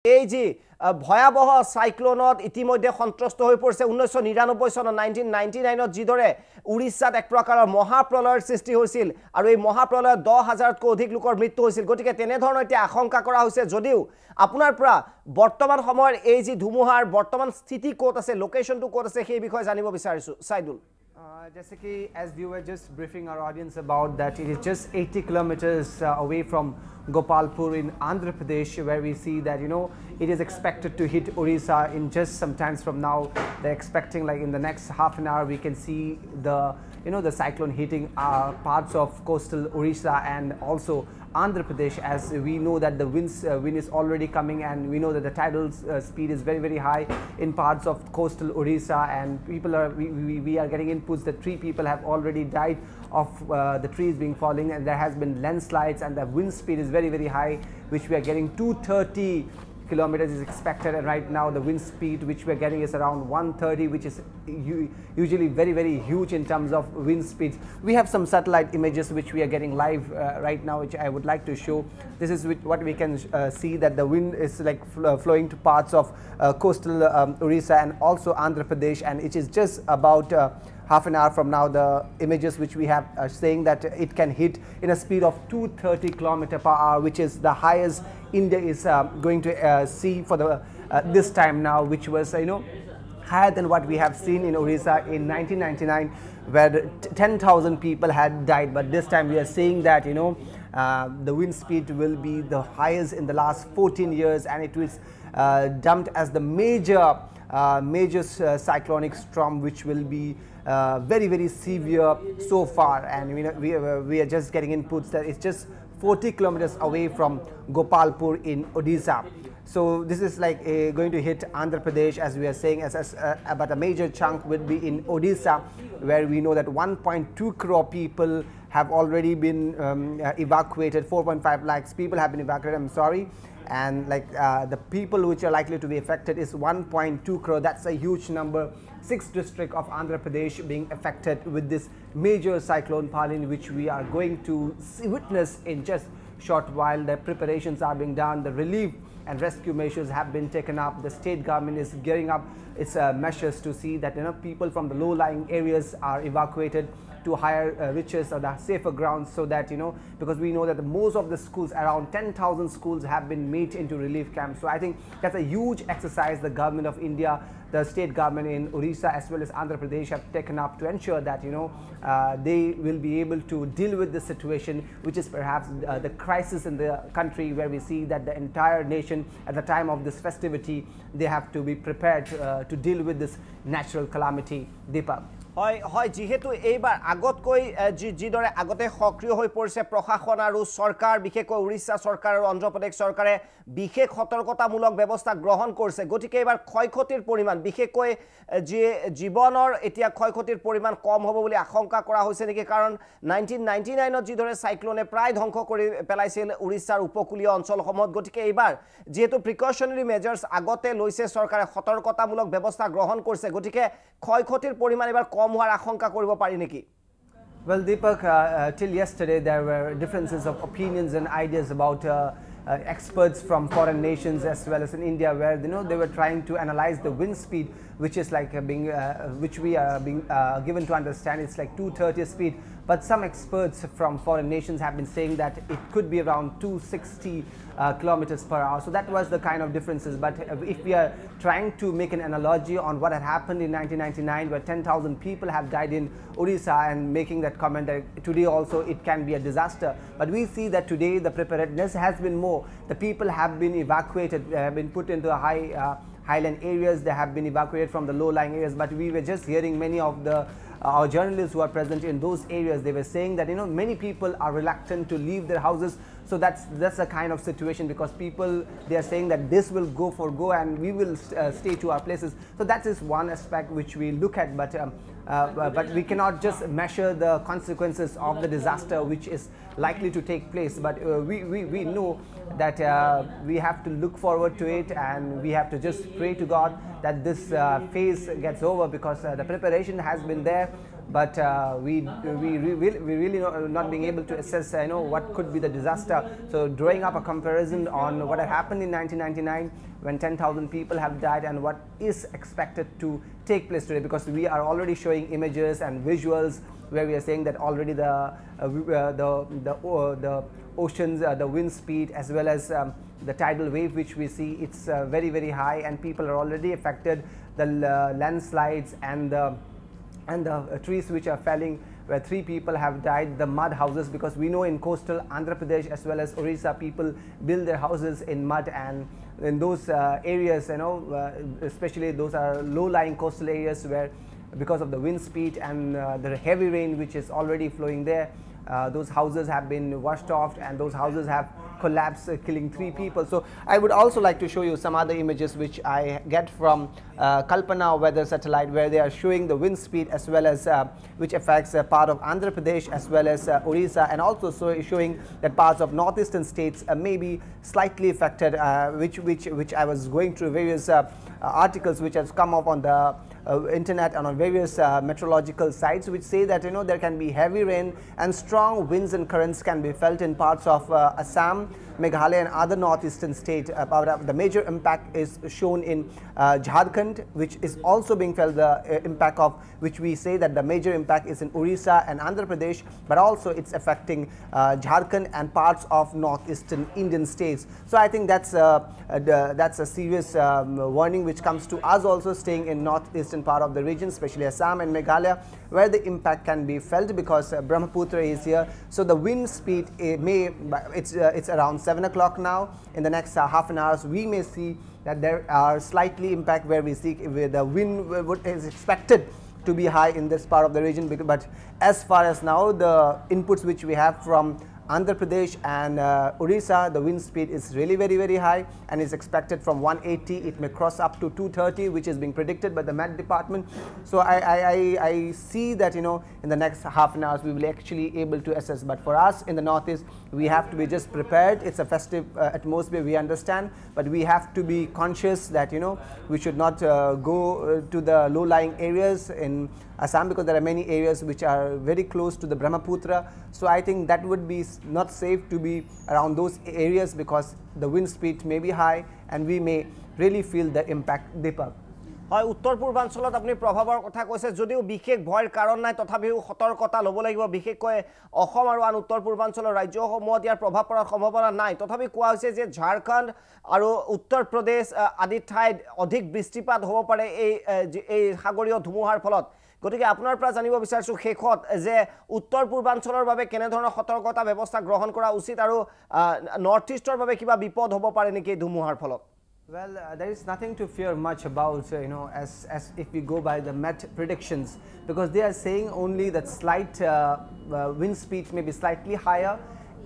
এই যে ভয়াবহ সাইক্লোনত ইতিমধ্যে সন্ত্ৰস্ত হৈ পৰিছে 1999 চনত 1999 যিদৰে উৰিষ্যাত এক প্ৰকাৰৰ মহাপ্ৰলয়ৰ সৃষ্টি হৈছিল আৰু এই মহাপ্ৰলয়ত 10,000তকৈ অধিক লোকৰ মৃত্যু হৈছিল গতিকে তেনে ধৰণৰ এতিয়া আশংকা কৰা হৈছে যদিও আপোনাৰ পৰা বৰ্তমান সময়ৰ এই যে ধুমুহাৰ বৰ্তমান স্থিতি ক'ত আছে লোকেশনটো ক'ত আছে সেই বিষয়ে জানিব বিচাৰিছো Saidul Just as you were just briefing our audience about that, it is just 80 kilometers away from Gopalpur in Andhra Pradesh, where we see that it is expected to hit Orissa in just some times from now. They're expecting like in the next half an hour we can see the cyclone hitting parts of coastal Orissa and also Andhra Pradesh, as we know that the wind is already coming, and we know that the tidal speed is very high in parts of coastal Orissa, and people are we are getting inputs that 3 people have already died of the trees being falling, and there has been landslides, and the wind speed is very high, which we are getting 230 kilometers is expected, and right now the wind speed which we are getting is around 130, which is usually very huge in terms of wind speeds. We have some satellite images which we are getting live right now, which I would like to show. This is what we can see, that the wind is like flowing to parts of coastal Orissa and also Andhra Pradesh, and it is just about half an hour from now. The images which we have are saying that it can hit in a speed of 230 km/h, which is the highest India is going to see for the this time now, which was higher than what we have seen in Orissa in 1999, where 10,000 people had died. But this time we are saying that the wind speed will be the highest in the last 14 years, and it was dumped as the major cyclonic storm, which will be very severe so far. And we are just getting inputs that it's just 40 kilometers away from Gopalpur in Odisha. So this is like going to hit Andhra Pradesh, as we are saying, but a major chunk will be in Odisha, where we know that 1.2 crore people have already been evacuated. 4.5 lakhs people have been evacuated, I'm sorry, and like the people which are likely to be affected is 1.2 crore. That's a huge number. 6 districts of Andhra Pradesh being affected with this major cyclone Phailin, which we are going to witness in just short while. The preparations are being done, the relief and rescue measures have been taken up. The state government is gearing up its measures to see that people from the low-lying areas are evacuated to higher reaches or the safer grounds, so that because we know that most of the schools, around 10,000 schools, have been made into relief camps. So I think that's a huge exercise the government of India, the state government in Orissa as well as Andhra Pradesh have taken up to ensure that they will be able to deal with the situation, which is perhaps the crisis in the country, where we see that the entire nation at the time of this festivity, they have to be prepared to deal with this natural calamity. Deepak. হয় যেহেতু এইবাৰ আগতকৈ যিদৰে আগতে সক্ৰিয় হৈ পৰিছে প্ৰশাসন আৰু চৰকাৰ, বিশেষকৈ উৰিষ্যা চৰকাৰ আৰু অন্ধ্ৰ প্ৰদেশ চৰকাৰে বিশেষ সতৰ্কতামূলক ব্যৱস্থা গ্ৰহণ কৰিছে, গতিকে এইবাৰ ক্ষয়ক্ষতিৰ পৰিমাণ, বিশেষকৈ জীৱনৰ এতিয়া ক্ষয়ক্ষতিৰ পৰিমাণ কম হ'ব বুলি আশংকা কৰা হৈছে নেকি? কাৰণ 1999ত যিদৰে চাইক্লোনে প্ৰায় ধ্বংস কৰি পেলাইছিল উৰিষ্যাৰ উপকূলীয় অঞ্চলসমূহত, গতিকে এইবাৰ যিহেতু প্ৰিকশ্যনাৰী মেজাৰ্ছ আগতে লৈছে চৰকাৰে, সতৰ্কতামূলক ব্যৱস্থা গ্ৰহণ কৰিছে, গতিকে ক্ষয়ক্ষতিৰ পৰিমাণ এইবাৰ কম হোৱাৰ আশংকা কৰিব পাৰি নেকি? Well, Deepak, till yesterday there were differences of opinions and ideas about experts from foreign nations as well as in India, where they were trying to analyze the wind speed, which is like which we are being given to understand it's like 230 speed. But some experts from foreign nations have been saying that it could be around 260 km/h. So that was the kind of differences. But if we are trying to make an analogy on what had happened in 1999, where 10,000 people have died in Orissa, and making that comment that today also it can be a disaster. But we see that today the preparedness has been more. The people have been evacuated, have been put into highland areas. They have been evacuated from the low-lying areas. But we were just hearing many of our journalists who are present in those areas, they were saying that many people are reluctant to leave their houses. So that's a kind of situation, because people, they are saying that this will go and we will stay to our places. So that is one aspect which we look at, but we cannot just measure the consequences of the disaster which is likely to take place. But we know that we have to look forward to it, and we have to just pray to God that this phase gets over, because the preparation has been there. but we really not being able to assess what could be the disaster. So drawing up a comparison on what had happened in 1999 when 10,000 people have died and what is expected to take place today, because we are already showing images and visuals where we are saying that already the oceans, the wind speed, as well as the tidal wave which we see, it's very high, and people are already affected. The landslides and the trees which are falling, where 3 people have died, the mud houses, because we know in coastal Andhra Pradesh as well as Orissa, people build their houses in mud, and in those areas, especially those are low-lying coastal areas where, because of the wind speed and the heavy rain which is already flowing there, those houses have been washed off and those houses have collapsed, killing 3 people. So I would also like to show you some other images which I get from Kalpana weather satellite, where they are showing the wind speed as well as which affects part of Andhra Pradesh as well as Orissa, and also showing that parts of northeastern states may be slightly affected, which I was going through various articles which has come up on the internet and on various meteorological sites, which say that there can be heavy rain and strong winds and currents can be felt in parts of Assam, Meghalaya and other northeastern states. The major impact is shown in Jharkhand, which is also being felt, the impact of which we say that the major impact is in Orissa and Andhra Pradesh, but also it's affecting Jharkhand and parts of northeastern Indian states. So I think that's a serious warning which comes to us also staying in northeastern part of the region, especially Assam and Meghalaya, where the impact can be felt because Brahmaputra is here. So the wind speed it's around 7 o'clock now. In the next half an hour, we may see that there are slightly impact where we see the wind is expected to be high in this part of the region. But as far as now, the inputs which we have from Andhra Pradesh and Orissa, the wind speed is really very high and is expected from 180. It may cross up to 230, which is being predicted by the Met Department. So I see that in the next half an hour we will actually able to assess. But for us in the northeast, we have to be just prepared. It's a festive atmosphere, we understand, but we have to be conscious that we should not go to the low-lying areas in Assam, because there are many areas which are very close to the Brahmaputra. So I think that would be not safe to be around those areas because the wind speed may be high and we may really feel the impact. Deepak. হয় উত্তৰ পূৰ্বাঞ্চলত আপুনি প্ৰভাৱৰ কথা কৈছে, যদিও বিশেষ ভয়ৰ কাৰণ নাই, তথাপিও সতৰ্কতা ল'ব লাগিব। বিশেষকৈ অসম আৰু আন উত্তৰ পূৰ্বাঞ্চলৰ ৰাজ্যসমূহত ইয়াৰ প্ৰভাৱ পৰাৰ সম্ভাৱনা নাই। তথাপি কোৱা হৈছে যে ঝাৰখণ্ড আৰু উত্তৰ প্ৰদেশ আদি ঠাইত অধিক বৃষ্টিপাত হ'ব পাৰে এই সাগৰীয় ধুমুহাৰ ফলত। গতিকে আপোনাৰ পৰা জানিব বিচাৰিছোঁ শেষত যে উত্তৰ পূৰ্বাঞ্চলৰ বাবে কেনে ধৰণৰ সতৰ্কতা ব্যৱস্থা গ্ৰহণ কৰা উচিত আৰু নৰ্থ ইষ্টৰ বাবে কিবা বিপদ হ'ব পাৰে নেকি ধুমুহাৰ ফলত? Well, there is nothing to fear much about, as if we go by the Met predictions, because they are saying only that slight wind speed may be slightly higher,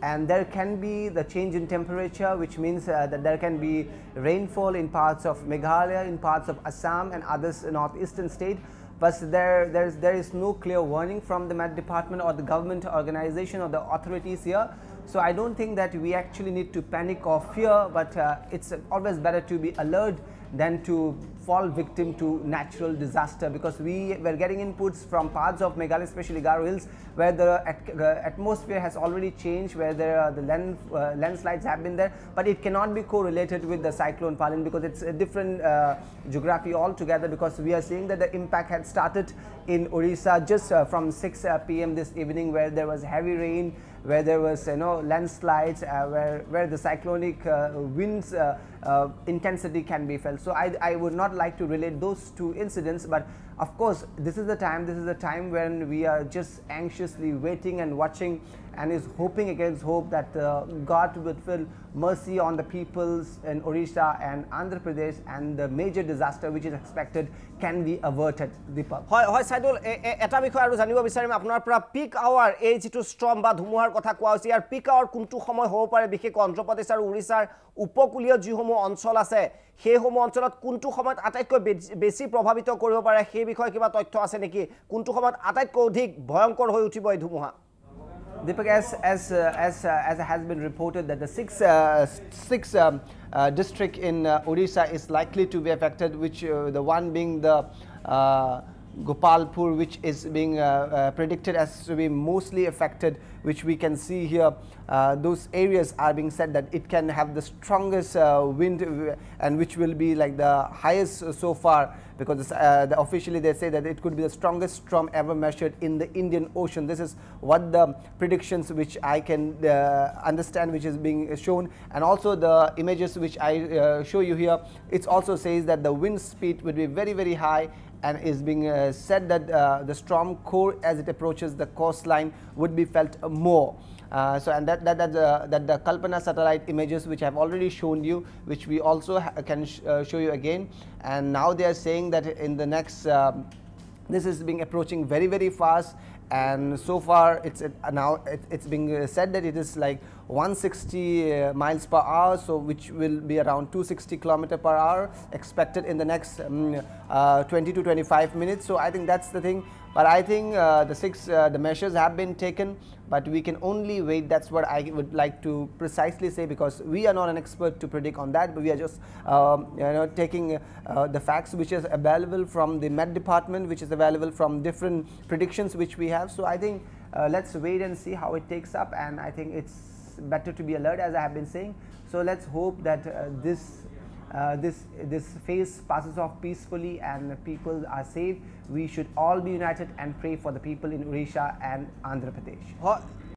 and there can be the change in temperature, which means that there can be rainfall in parts of Meghalaya, in parts of Assam and others northeastern state. But there is no clear warning from the Met Department or the government organization or the authorities here. So I don't think that we actually need to panic or fear, but it's always better to be alert than to fall victim to natural disaster, because we were getting inputs from parts of Meghalaya, especially Garo Hills, where the atmosphere has already changed, where the landslides have been there, but it cannot be correlated with the Cyclone Phailin because it's a different geography altogether, because we are seeing that the impact had started in Orissa just from 6 p.m. this evening, where there was heavy rain, where there was landslides, where the cyclonic winds intensity can be felt. So I would not like to relate those two incidents, but of course this is the time when we are just anxiously waiting and watching and is hoping against hope that God would fill mercy on the peoples in Orissa and Andhra Pradesh, and the major disaster which is expected can be averted. Deepak. হয় সাইদুল, এটা বিষয় আৰু জানিব বিচাৰিম আপোনাৰ পৰা, pick our এই যিটো ষ্টৰ্ম বা ধুমুহাৰ কথা কোৱা হৈছে, ইয়াৰ পিক আৱাৰ কোনটো সময় হ'ব পাৰে? বিশেষকৈ অন্ধ্ৰপ্ৰদেশ আৰু উৰিষ্যাৰ উপকূলীয় যিসমূহ অঞ্চল আছে সেইসমূহ অঞ্চলত কোনটো সময়ত আটাইতকৈ বেছি প্ৰভাৱিত কৰিব পাৰে, সেই বিষয়ে কিবা তথ্য আছে নেকি? কোনটো সময়ত আটাইতকৈ অধিক ভয়ংকৰ হৈ উঠিব এই ধুমুহা? Deepak, as has been reported that the six district in Orissa is likely to be affected, which the one being the Gopalpur, which is being predicted as to be mostly affected, which we can see here. Those areas are being said that it can have the strongest wind, and which will be like the highest so far, because officially they say that it could be the strongest storm ever measured in the Indian Ocean. This is what the predictions which I can understand, which is being shown, and also the images which I show you here. It also says that the wind speed would be very, very high, and is being said that the storm core, as it approaches the coastline, would be felt more. And that the Kalpana satellite images, which I have already shown you, which we also can show you again. And now they are saying that in the next, this is being approaching very, very fast. And so far, it's being said that it is like 160 miles per hour, so which will be around 260 kilometers per hour expected in the next 20 to 25 minutes. So I think that's the thing. But I think the measures have been taken, but we can only wait. That's what I would like to precisely say, because we are not an expert to predict on that, but we are just taking the facts which is available from the Met Department, which is available from different predictions which we have. So I think let's wait and see how it takes up, and I think it's better to be alert, as I have been saying. So let's hope that this phase passes off peacefully and people are safe. We should all be united and pray for the people in Odisha and Andhra Pradesh.